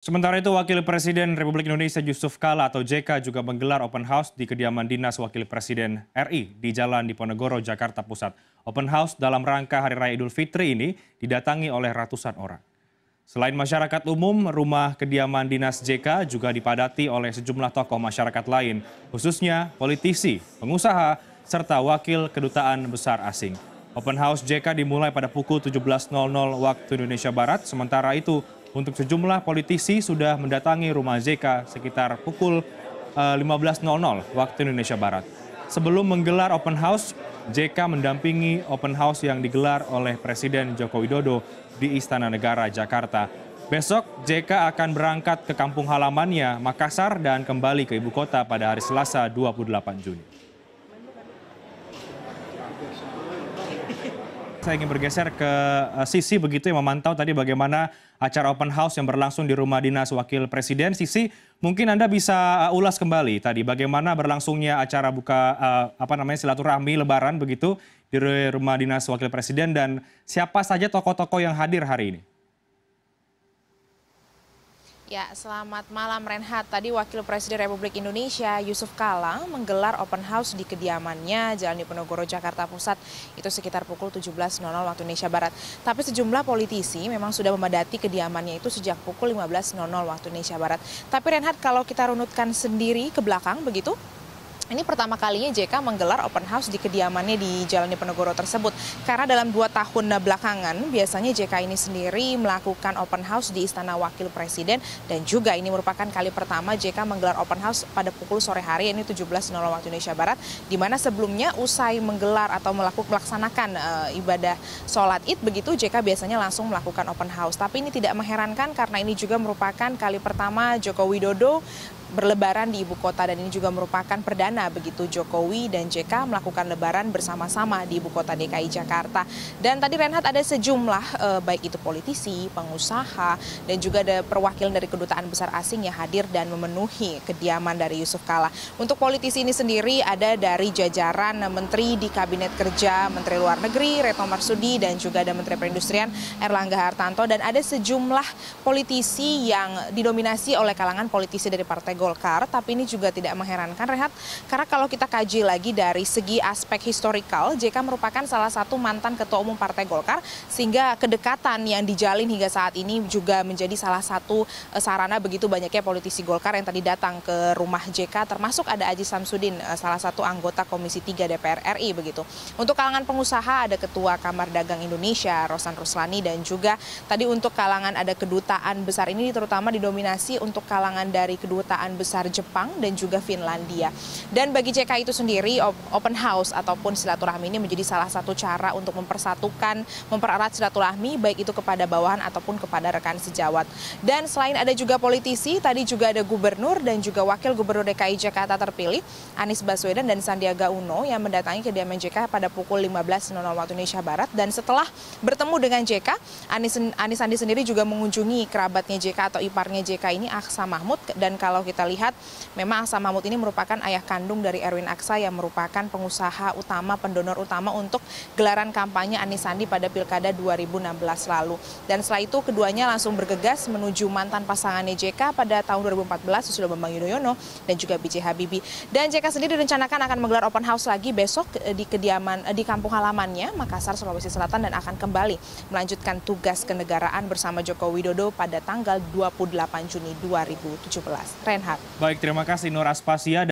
Sementara itu, Wakil Presiden Republik Indonesia Yusuf Kala atau JK juga menggelar open house di kediaman dinas Wakil Presiden RI di Jalan Diponegoro, Jakarta Pusat. Open house dalam rangka Hari Raya Idul Fitri ini didatangi oleh ratusan orang. Selain masyarakat umum, rumah kediaman dinas JK juga dipadati oleh sejumlah tokoh masyarakat lain, khususnya politisi, pengusaha, serta wakil kedutaan besar asing. Open house JK dimulai pada pukul 17.00 waktu Indonesia Barat, sementara itu untuk sejumlah politisi sudah mendatangi rumah JK sekitar pukul 15.00 waktu Indonesia Barat. Sebelum menggelar open house, JK mendampingi open house yang digelar oleh Presiden Joko Widodo di Istana Negara, Jakarta. Besok, JK akan berangkat ke kampung halamannya, Makassar, dan kembali ke ibu kota pada hari Selasa 28 Juni. Saya ingin bergeser ke Sisi begitu yang memantau tadi bagaimana acara open house yang berlangsung di rumah dinas Wakil Presiden. Sisi, mungkin Anda bisa ulas kembali tadi bagaimana berlangsungnya acara buka silaturahmi Lebaran begitu di rumah dinas Wakil Presiden dan siapa saja tokoh-tokoh yang hadir hari ini. Ya, selamat malam Renhat. Tadi Wakil Presiden Republik Indonesia Yusuf Kala menggelar open house di kediamannya Jalan Diponegoro, Jakarta Pusat. Itu sekitar pukul 17.00 waktu Indonesia Barat. Tapi sejumlah politisi memang sudah memadati kediamannya itu sejak pukul 15.00 waktu Indonesia Barat. Tapi Renhat, kalau kita runutkan sendiri ke belakang begitu, ini pertama kalinya JK menggelar open house di kediamannya di Jalan Diponegoro tersebut. Karena dalam 2 tahun belakangan, biasanya JK ini sendiri melakukan open house di Istana Wakil Presiden. Dan juga ini merupakan kali pertama JK menggelar open house pada pukul sore hari, ini 17.00 waktu Indonesia Barat. Di mana sebelumnya usai menggelar atau melaksanakan ibadah sholat id, begitu JK biasanya langsung melakukan open house. Tapi ini tidak mengherankan karena ini juga merupakan kali pertama Joko Widodo berlebaran di ibu kota, dan ini juga merupakan perdana begitu Jokowi dan JK melakukan lebaran bersama-sama di ibu kota DKI Jakarta. Dan tadi Renhat ada sejumlah baik itu politisi, pengusaha, dan juga ada perwakilan dari kedutaan besar asing yang hadir dan memenuhi kediaman dari Yusuf Kala. Untuk politisi ini sendiri ada dari jajaran menteri di Kabinet Kerja, Menteri Luar Negeri Retno Marsudi, dan juga ada Menteri Perindustrian Erlangga Hartarto, dan ada sejumlah politisi yang didominasi oleh kalangan politisi dari Partai Golkar. Tapi ini juga tidak mengherankan Rehat, karena kalau kita kaji lagi dari segi aspek historikal, JK merupakan salah satu mantan ketua umum Partai Golkar, sehingga kedekatan yang dijalin hingga saat ini juga menjadi salah satu sarana begitu banyaknya politisi Golkar yang tadi datang ke rumah JK, termasuk ada Aziz Samsudin, salah satu anggota Komisi 3 DPR RI begitu. Untuk kalangan pengusaha ada Ketua Kamar Dagang Indonesia Rosan Ruslani, dan juga tadi untuk kalangan ada kedutaan besar ini terutama didominasi untuk kalangan dari kedutaan besar Jepang dan juga Finlandia. Dan bagi JK itu sendiri, open house ataupun silaturahmi ini menjadi salah satu cara untuk mempersatukan, mempererat silaturahmi baik itu kepada bawahan ataupun kepada rekan sejawat. Dan selain ada juga politisi, tadi juga ada gubernur dan juga wakil gubernur DKI Jakarta terpilih Anies Baswedan dan Sandiaga Uno yang mendatangi kediaman JK pada pukul 15.00 waktu Indonesia Barat. Dan setelah bertemu dengan JK, Anies Sandi sendiri juga mengunjungi kerabatnya JK atau iparnya JK ini, Aksa Mahmud. Dan kalau kita lihat, memang Aksa Mahmud ini merupakan ayah kandung dari Erwin Aksa yang merupakan pengusaha utama, pendonor utama untuk gelaran kampanye Anies Sandi pada Pilkada 2016 lalu. Dan setelah itu keduanya langsung bergegas menuju mantan pasangannya JK pada tahun 2014, Susilo Bambang Yudhoyono dan juga B.J. Habibie. Dan JK sendiri direncanakan akan menggelar open house lagi besok di di kampung halamannya Makassar, Sulawesi Selatan, dan akan kembali melanjutkan tugas kenegaraan bersama Joko Widodo pada tanggal 28 Juni 2017. Renhat. Baik, terima kasih Nur Aspasia.